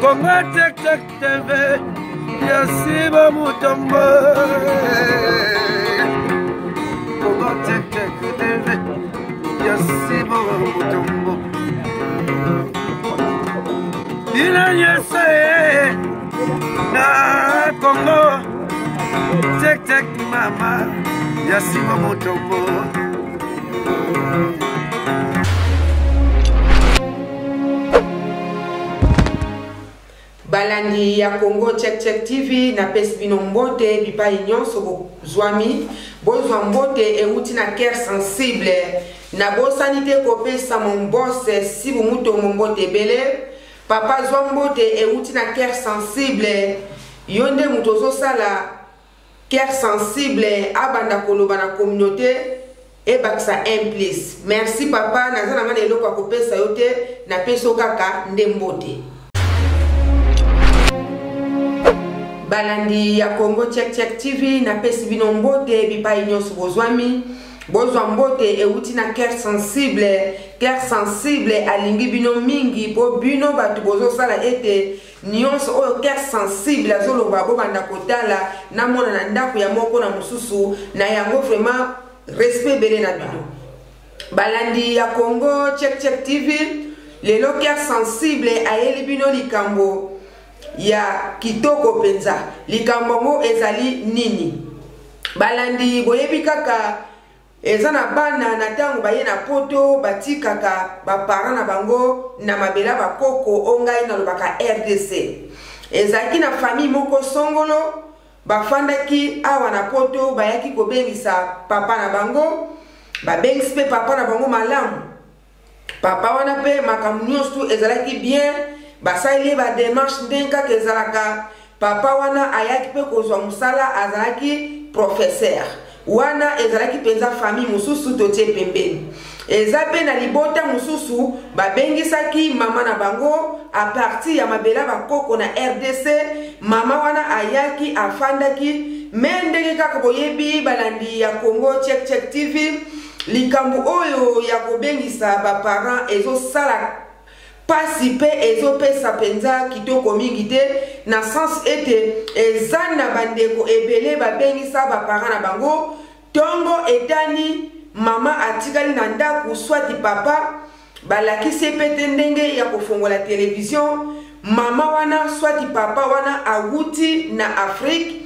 Congo Tek Tek TV, Yasiba Mutombo. Congo Tek Tek TV, Yasiba Mutombo. Dina Yese, na Congo Tek Tek Mama, Yasiba Mutombo. Balandi ya Congo Tek Tek TV na pesi bino mbote bipa nyonso zwami bozwa mbote euti na cœur sensible na bosanite kopesa mombose si bumuto mbote bele papa zwa mbote euti na cœur sensible yonde mutozo sala cœur sensible abanda koloba na communauté et baksa implice. Merci papa nazana ngana eloko kopesa yote na peso kaka ndembote. Balandi ya Congo Tek Tek TV na pesi bino mbote bipa nyonso bozwami bozwa mbote euti na cœur sensible alingi bino mingi po bino batu bozo sala ete nyonso oyo cœur sensible azoloba bo banda kotala na mona na ndako ya moko na mususu na yango vraiment respect bele na bino. Balandi ya Congo Tek Tek TV lelo cœur sensible ayeli bino likambo ya kitoko penza likambo ngo ezali nini. Balandi boyebi kaka ezana bana na tango baye na poto batikaka ba parents na bango na mabela bakoko ongai na lobaka RDC ezaki na famille moko songolo bafandaki awa na poto bayaki kobengisa papa na bango babengisi pe papa na bango malamu papa wana pe makambo nyonso ezalaki bien basaili ba démarche ndenka kezalaka papa wana ayaki pe kozwa musala azalaki professeur wana ezalaki penza famille mususu totie pembeni eza pe na libota mususu babengisaki mama na bango a partir ya mabela bakoko na RDC mama wana ayaki afandaki mendenge kaka boyebi balandi ya Congo Tek Tek TV likambo oyo ya kobengisa ba parents ezo sala pasi pe ezo pesa penza kitoko mingi te na sens ete ezana bandeko ebele babengisa ba parents na bango tongo etani mama atikali na ndako swati papa balakisi pete ndenge ya kofongola television mama wana swati papa wana awuti na Afrique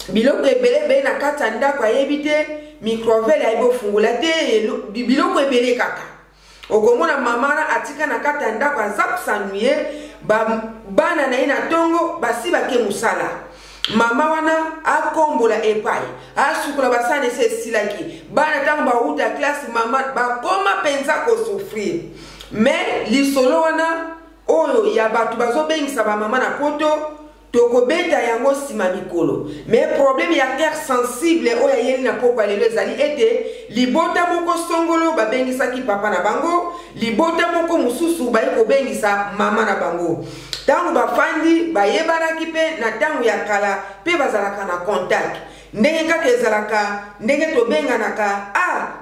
biloko ebele be na kata ndako ayebite microvelle ayebo fungola te biloko ebele kaka okomona mama na atika na kata ndako azapsanuye bana na ina tongo basi bake musala mama wana akombola epai asukula basane se silaki bana tango bauta classe mama bakoma penza ko souffrir mais lisolo wana oyo ya batu bazobengisa ba mama na poto tokobeta yango sima mikolo mais problème ya cœur sensible oya yeli na poko lelo ezali ete libota moko songolo babengisaki papa na bango libota moko mususu bayi kobengisa mama na bango tango bafandi bayebanaki pe na tango ya kala pe bazalaka na contact ndenge kaka ezalaka ndenge tobenganaka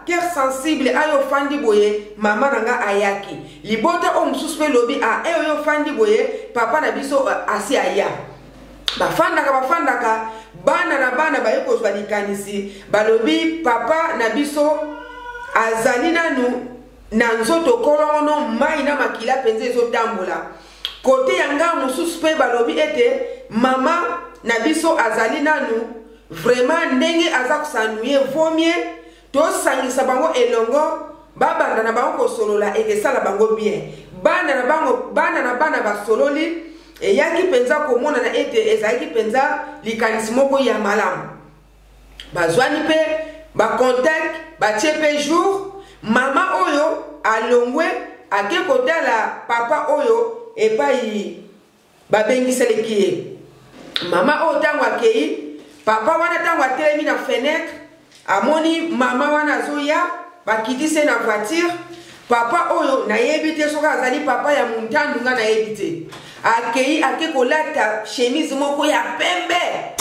cœur sensible ayo fandi boye mama nanga ayaki libota o mususu pe lobi eyo fandi boye papa na biso asi aya bafandaka bana na bana baye kozwa likanisi balobi papa na biso azali nanu na nzoto kolongono mai na makila penze ezotambola kote yanga mususu pe balobi ete mama na biso azali nanu vraiment ndenge aza kosanuye vomie tosangisa bango elongo babanda na bango kosolola ekesala bango bien bana na bana basololi eyaki penza komona na ete ezalaki penza likanisi moko ya malamu bazwani pe bacontact batie pe jour mama oyo alongwe ake kotala papa oyo epai babengiseleki ye mama oyo tango akei papa wana tango atelemi na fenêtre amoni mama wana azoya bakitise na voiture papa oyo nayebi te soki azali papa ya muntandu nga nayebi te akei ake kolata chemise moko ya pembe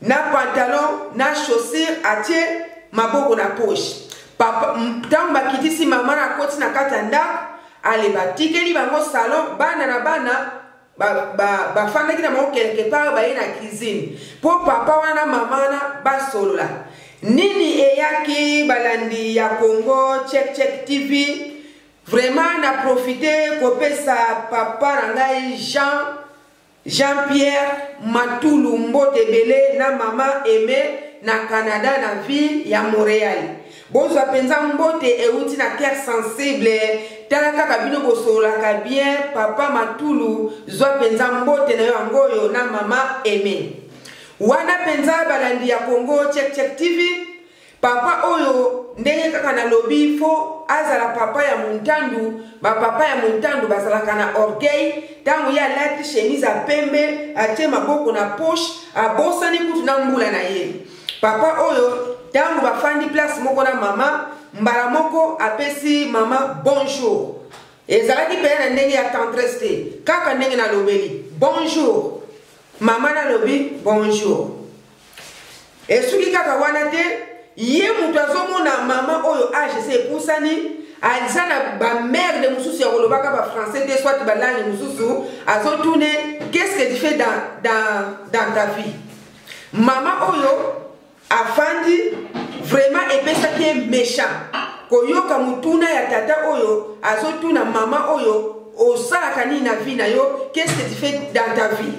na pantalon na chaussure atie maboko na poche papa tango bakitisi mama na koti na kati ya ndako ale batikeli bango salon bana na bana bafandaki na bango quelque part baye na cuisine po papa wana mama wana basolola nini eyaki balandi ya Congo Check TV. Vraiment na profité kopesa papa na ngai Jean-Pierre Matulu Mbote Bele na mama Aimé na Canada na ville ya Montréal. Bonzo penza Mbote euti na cœur sensible talaka kabino bosolaka bien papa Matulu zo penza Mbote na yo ngoyo na mama Aimé. Wana penza balandi ya Congo Check TV. Papa oyo ndenge kaka na lobi fo azala papa ya Muntandu, ba papa ya Muntandu bazalaka na orgueil, tango ya lati chemise a pembe, atie maboko na poche, abosani kutu na mbula na ye. Papa oyo tango bafandi place moko na mama, mbala moko apesi mama bonjour. Ezalaki pe na ndenge ya tendresse, kaka ndenge na lobeli, bonjour. Mama na lobi bonjour. Esuki kaka wana te ye mutu azomona mama oyo age se epusani alizana ba mère de mususu ya kolobaka ba français te soit ba langue mususu azotune qu'est-ce que tu fais dans ta vie. Mama oyo afandi vraiment epesaki méchant koyoka mutuna ya tata oyo azotuna mama oyo osalaka nini na vie na yo, qu'est-ce que tu fais dans ta vie.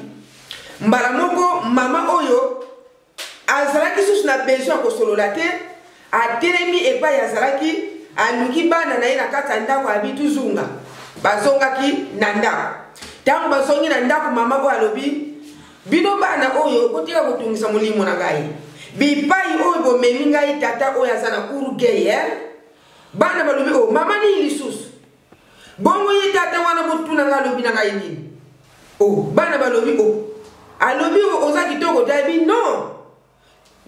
Mbala moko mama oyo azalaki susu na besoin kosolola te atelemi epai azalaki aluki bana na ye na kati ya ndako abitu zunga bazongaki na ndako. Tango bazongi na ndako mama oyo alobi bino bana oyo kotika kotungisa molimo na ngai bipai oyo bomemi ngai tata oyo aza na kuru geye bana balobi o mama ni lisusu bongo ye tata wana botuna ngai alobi na ngai nini o bana balobi o alobi oza kitoko tabi non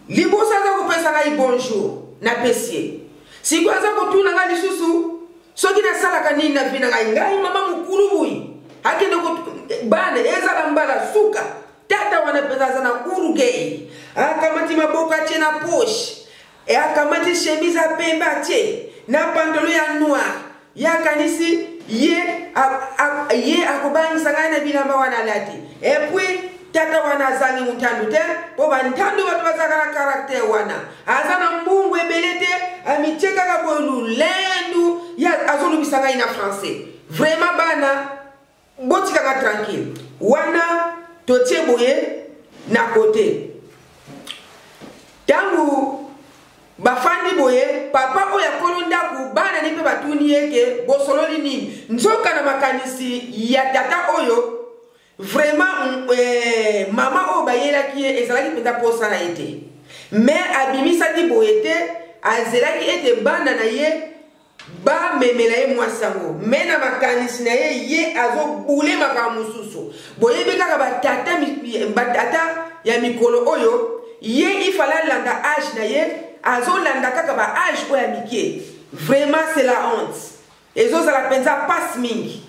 libosa za kopesa ngai bonjour na pesie siko aza kotuna ngai lisusu soki nasalaka nini na vi na ngai mama mukulu bui akende bana ezala mbala suka tata wana pesa aza na kuru gei akamati maboko atie na poche akamati chemise a pembe atie na pantalon ya noir yakanisi ye akobangisa ngai na bilamba wana lati et puis tata wana zangi Muntandu te po bantandu watu bazaka na karakter wana azana mbungu ebele te amicheka ka boyulu lendu ya azolubisa ngai na français. Vraiment bana botika ka tranquille wana totie boye na côté tangu bafandi boye papa oya kolonda ku bana ni pe batuni yeke bosololi nini nzoka na makanisi ya tata oyo. Vraiment mama o bayelaki ezalaki penda posa na ete mais abimisa di boete azelaki ete bana na ye ba memela ye mwasango mais na makanisi na ye azo boule makambo mususu boyebi kaka batata ya mikolo oyo ye ifala landa âge na ye azo landa kaka ba âge oyo ya mikie. Vraiment c'est la honte ezozala penza passe mingi.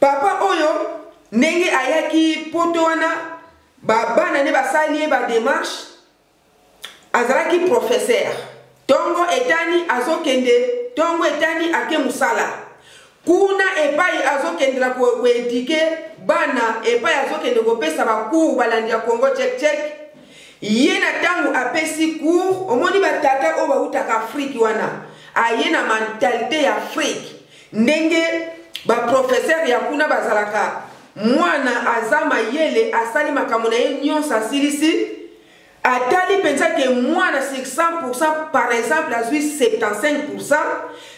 Papa oyo ndenge ayaki poto wana bana ne basali ba démarche azalaki professeur tongo etani azokende tongo etani ake musala kuna epai azokendela ko edike bana epai azokende kopesa ba cours balandi ya Congo Check ye na tangu apesi cours omoni batata o bautaka Afrique wana aye na mentalité ya Afrique ndenge ba professeur ya kuna bazalaka mwana azama yele asali makambo na ye nyonso asilisi atali pensa ke mwana 100% par exemple azwi 75%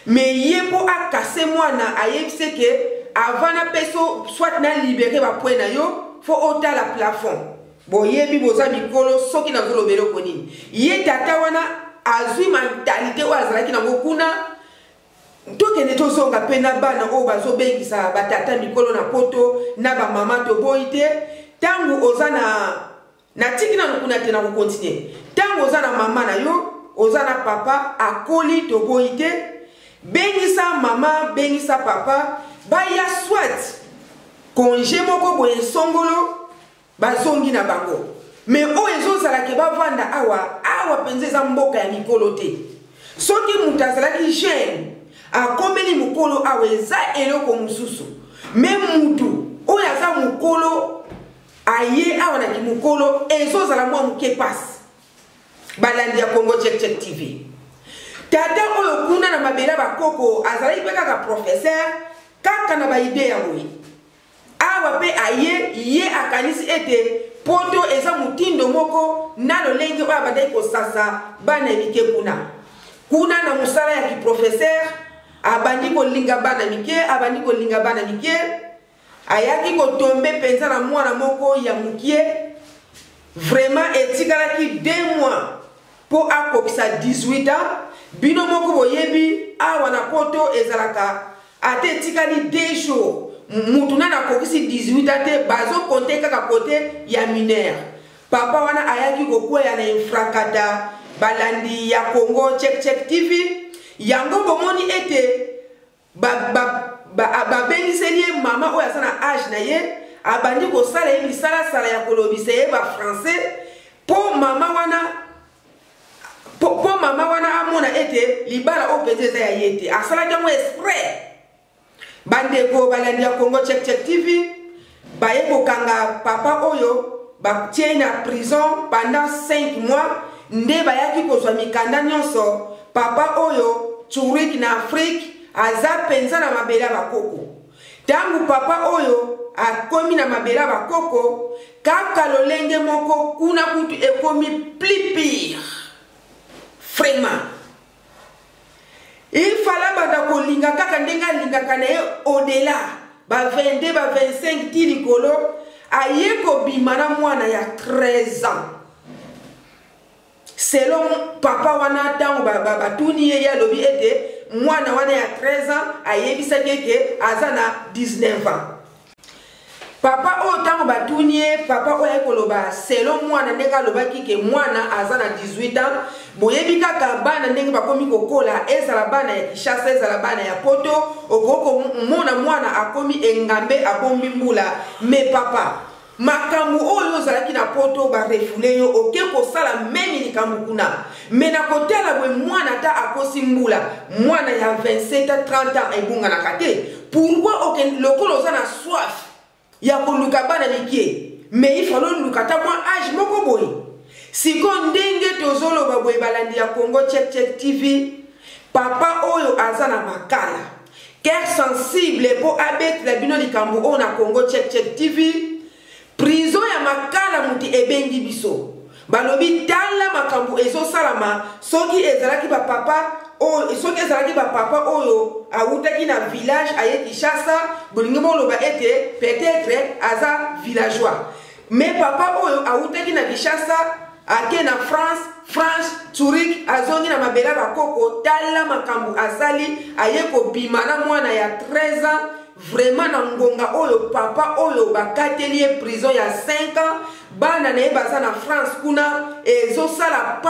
mais ye po akase mwana ayebise ke avana peso soit na libéré ba point na yo fo ota la plafond boyebi boza mikolo soki na zolobelo konini ye tata wana azwi mentalité o azalaki na kuna tokende tozonga pe na bana oyo bazobengisa batata mikolo na poto na bamama toboyi te ntango oza na tiki na kuna te na kokontinue ntango oza na mama na yo oza na papa akoli toboyi te bengisa mama bengisa papa baya swat konje moko boye songolo bazongi na bango mais oyo ezozalaki bavanda awa penza eza mboka ya mikolo te soki mutu azalaki jeune akomeli mukolo awe eza eloko mususu me mutu oyo aza mokolo aye awa na kimokolo ezozala mwa moke pasi balandi ya Congo Check Check TV. Tata oyo kuna na mabela bakoko azalaki mpe kaka professeur kaka na baide ya boye awa mpe aye ye akanisi ete poto eza mutindo moko na lolenge oyo abandaki kosasa bana mike kuna na mosala ya kiprofesseur abandi kolinga bana mike ayaki kotombe penza na mwana moko ya mukie vraiment etikalaki 2 mois po akokisa 18 ans bino moko boyebi awa na poto ezalaka ate etikali 2 jours mutu na akokisi 18 ans te bazo konte kaka kote ya mineur papa wana ayaki kokweya na infrakata balandi ya Congo Check Check TV yango bomoni ete babengiseli mama oyo aza na age na ye abandi kosala ye misalasala ya kolobisa ye bafrançais po mama wana amona ete libala oyo mpenza eza ya ye te asalaki yango esprit. Bandeko balandi ya Congo Check Check TV baye kokanga papa oyo batie na prison pendant 5 mois nde bayaki kozwa mikanda nyonso papa oyo Turik na Afrique aza penza na mabela bakoko. Tangu papa oyo akomi na mabela bakoko kaka lolenge moko kuna kutu ekomi plus pire. Vraiment il fallait banda kolinga kaka ndenga linga kana ye au-delà ba 22 ba 25 tilikolo aye ko bimana mwana ya 13 ans. Selon papa wana tango batuni ye ya lobi ete mwana wana ya 13 ans ayebisa keke azana 19 ans. Papa o tango batuni ye papa o ekoloba selon mwana ndeka lobaki ke mwana azana 18 ans boyebi kaka bana ndenge bakomi kokola ezala bana ya Kishasa ezala bana ya poto okoko mwana akomi engambe abombi mbula me papa makambo oyo ozalaki na poto barefule yo oke kosala memi likambo kuna me na kotala bwe mwana ta akosi mbula mwana ya 27 30 ans ebunganaka te pourquoi oke lokolo oza na soif ya koluka bana mikie me ifalo luka ta mwa age moko boye siko ndenge tozoloba boye balandi ya Congo Check Check TV papa oyo aza na makala cœur sensible po abetela bino likambo oyo na Congo Check Check TV prison ya makala muti ebengi biso balobi tala makambo ezosalama soki ezalaki ba papa oyo awutaki na village aye Kishasa bolingi boloba ete peut-être aza villageois mais papa oyo awutaki na Kishasa ake na France Turik azongi na mabela bakoko tala makambo asali aye ko bimana mwana ya 13 ans vraiment na ngonga oyo papa oyo bakateli prison ya 5 ans bana na baza na France kuna ezosala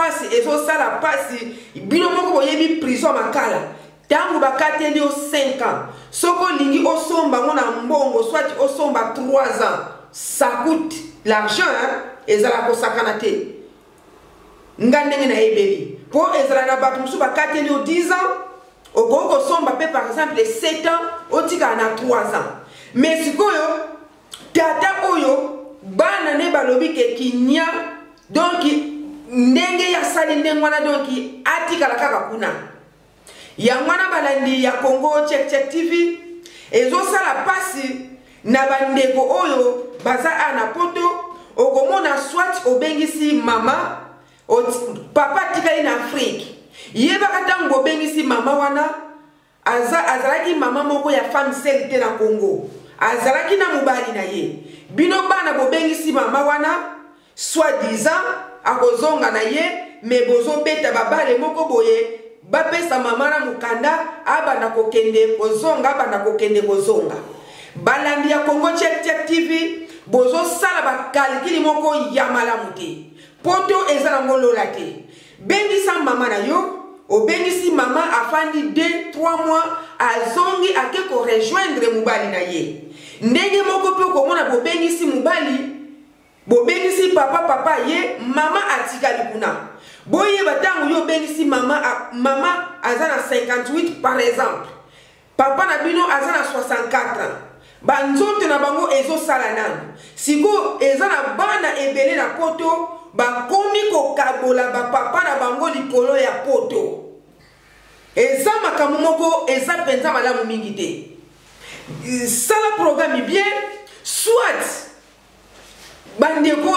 pasi bino moko boyebi prison makala tangu bakateli 5 ans soko lingi osomba ngona mbongo soit osomba 3 ans ça coûte l'argent ezala kosakana te ngandenge na ebeli po ezala na bato musu bakateli 10 ans okoko somba pe par exemple 7 ans otika na 3 ans mais sikoyo tata oyo bana ne balobi ke kinya donc ndenge ya sali ndengwana donc atika la kaka kuna ya mwana balandi ya Congo Check Check TV ezo sala pasi na bandeko oyo baza ana poto okomona soit obengisi mama papa tikali na Afrique yeba katango obengisi mama wana azalaki mama moko ya femme seule te na Congo azalaki na mobali na ye bino bana bobengisi mama wana soi-disant akozonga na ye me bozo beta babale moko boye bapesa mama na mukanda abana kokende kozonga balandi ya Congo Check Check TV bozo sala bakalkili moko ya malamu te poto ezala ngolola te bengisa mama na yo obengisi mama afandi 2-3 mois azongi ake ko rejoindre mubali na ye ndenge moko pe komona bobengisi mubali bobengisi papa ye mama atikali kuna boye batango yo bengisi mama azana 58 par exemple papa na bino azana 64 ans banzoto na bango ezosala nanu siko eza na bana ebele na poto bakomi kokabola bapapa na bango likolo ya poto eza makambo moko eza mpenza malamu mingi te sala programme bien soit bandeko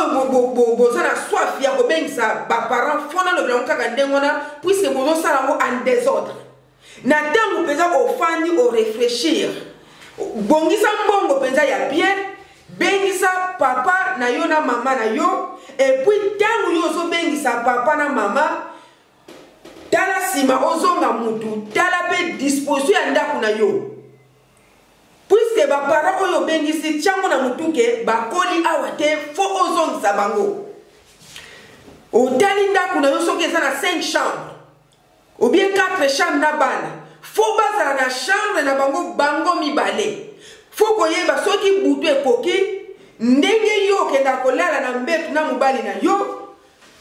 boza na soif ya kobengisa baparent fona lobela kaka ndenge wana puisque bozosala yango en désordre na ntango mpenza ofandi orefléchir bongisa mbongo mpenza ya bien bengisa papa na yo na mama na yo epuis ntango yo ozobengisa papa na mama tala nsima ozonga mutu tala mpe disposition ya ndako na yo puisque baparent oyo bengisi tiango na mutuke bakoli awa te fo ozongisa bango otali ndako na yo soki eza na 5 chambres ou bien 4 chambres na bana fo bazala na chambre na bango mibale fo koyeba soki butu ekoki ndenge yo okenda kolala na mbetu na mobali na yo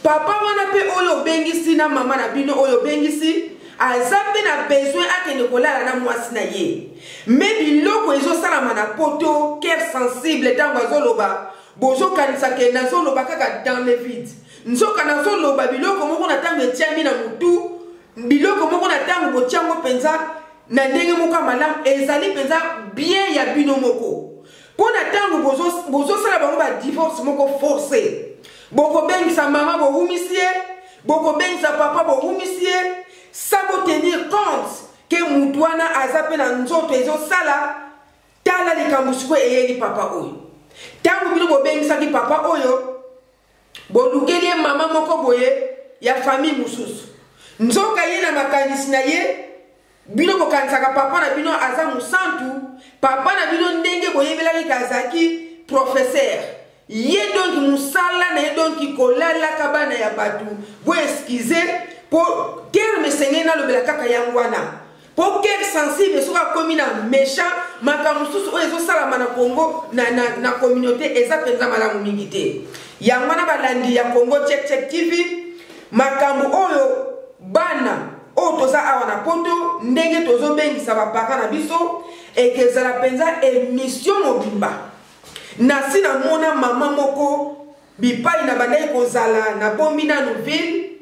papa wana mpe oyo obengisi na mama na bino oyo obengisi aza mpe na besoin akende kolala na mwasi na ye me biloko ezosalama na poto cœur sensible ntango azoloba bozokanisa ke nazoloba kaka dans le vide nzoka nazoloba biloko moko na ntango etiami na mutu biloko moko na ntango botiango mpenza na ndenge moko malamu ezali mpenza bien ya bino moko mpo na ntango bozosala bango badivorce moko forcé bokobengisa mama bohumisi ye bokobengisa papa bohumisi ye sa botenir compte ke mutu wana aza mpe na nzoto ezosala tala likambo sikoyo eyeli papa oyo ntango bino bobengisaki papa oyo bolukeli ye mama moko boye ya famille mosusu nzoka ye na makanisi na ye bino bokanisaka papa na bino aza mosantu papa na bino ndenge boyebelaki azalaki professeur ye donki mosala na ye donki kolalaka bana ya bato boeskize po terme senge nalobela kaka yango wana po cœur sensible soki akomi na méchant makambo mosusu oyo ezosalama na Congo na communauté eza mpenza malamu mingi te yango wana balandi ya Congo Check TV makambo oyo bana oyo toza awa na poto ndenge tozobengisa bapaka na biso ekezala mpenza émission mobimba nasi na mona mama moko bipai na bandai kozala na bombi na nouvelle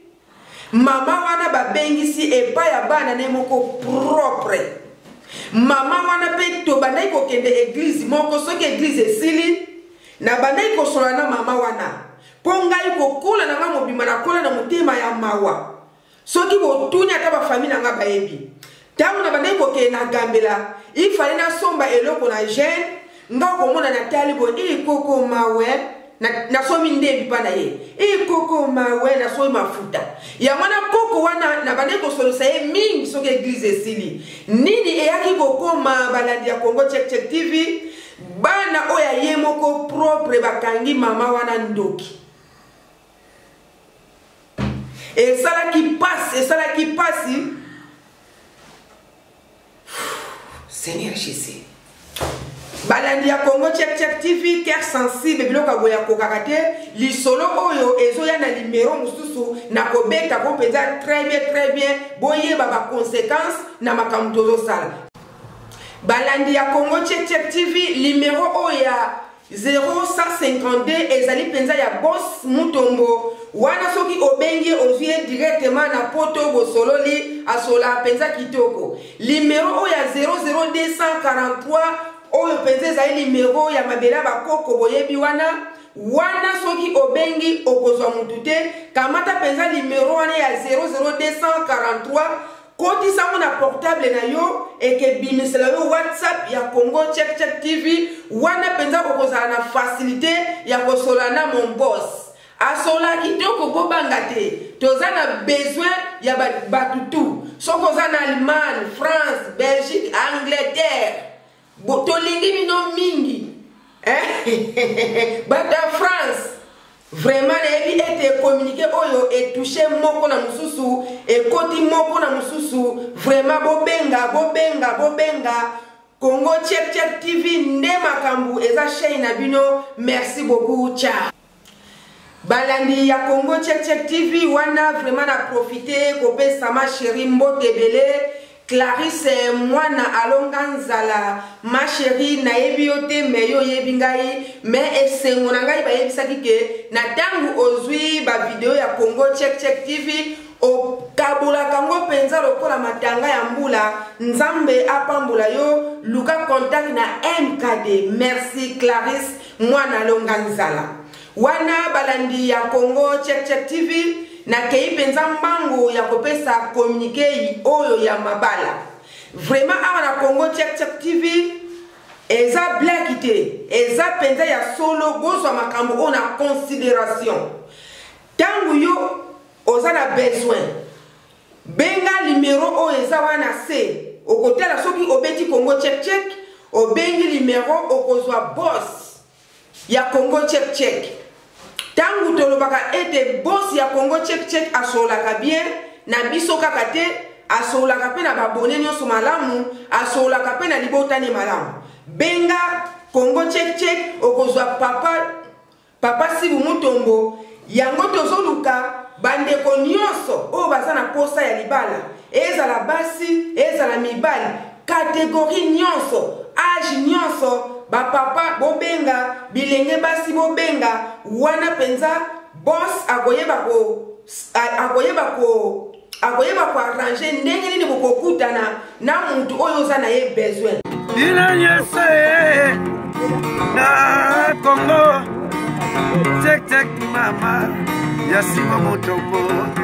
mama wana babengisi epai ya bana ne moko propre mama wana pe to bandai kokende église moko soki église esili na bandai kosola na mama wana po ngai kokola na nga mobimba na kola na motema ya mawa soki botuni ata bafamile na nga bayebi ntango na bandai kokende na gambela ifali nasomba eloko na gene nga komona natali boye ikoko mawe na somi ndebi pa na ye ikoko mawe na somi mafuta ya mwana koko wana na bande kosolosa ye mingi soki église esili nini eyaki kokoma balandi ya Congo Check TV bana oya ye moko propre bakangi mama wana ndoki esalaki pasi Seigneur Jésus balandi ya Congo Check TV cœur sensible biloko boya kokaka te lisolo oyo ezoya na numéro mususu na kobeta ko penza très bien boyeba ba conséquences na makambo tozosala balandi ya Congo Check TV numéro oya 0152 ezali penza ya boss Mutombo wana soki obengi ozwie directement na poto bosololi asola penza kitoko numéro oya 00243 oyo penza ezali numéro ya mabela bakoko boyebi wana soki obengi okozwa mutu te kamata penza numéro wana ya 00243 kotisa mo na portable na yo ekebimisela yo WhatsApp ya Congo Check TV wana penza okozala na facilité ya kosola na mon boss asola kitoko bobanga te toza na besoin ya batutu soko oza na Allemagne, France, Belgique, Angleterre tolingi bino mingi bata France vraiment ebi ete communiquer oyo etouché moko na mususu ekoti moko na mususu vraiment bobenga Congo Check TV nde makambu eza chaîne na bino merci beaucoup ciao balandi ya Congo Check TV wana vraiment na profiter kopesa ma chérie mbote belé Clarisse mwana alonga nzala ma chérie na yebi yote meyo yebi ngai mais esengo na ngai ba yebisaki ke na tangu ozwi ba video ya Congo Check Check TV o kabula kango penza lokola matanga ya mbula nzambe apambula yo luka contact na MKD. Merci Clarisse mwana alonga nzala wana balandi ya Congo Check Check TV na kei penza mbangu ya kopesa communiqué oyo ya mabala. Vraiment awa na Congo Check Check TV eza blague te, eza penza ya solo bozwa makambo ona considération. Tangu yo oza na besoin benga numéro oyo eza wana se okotela soki obeti Congo Check Check obengi numéro okozwa boss ya Congo Check Check. Tangu tolobaka ete boss ya Congo Check Check asolaka bien na biso kaka te, asolaka pe na babone nyonso malamu, asolaka pe na libotani malamu. Benga Congo Check Check okozwa papa Sibu Mutombo yango tozoluka bandeko nyonso oyo baza na posa ya libala, ezala basi ezala mibali, kategori nyonso, age nyonso, ba papa bobenga, bilenge basi bobenga, wana penza boss akoyeba ko arranger ndenge nini bokokutana na muntu oyo za na ye besoin. Dinanyese na Congo Check Check mama Yasima Mutombo.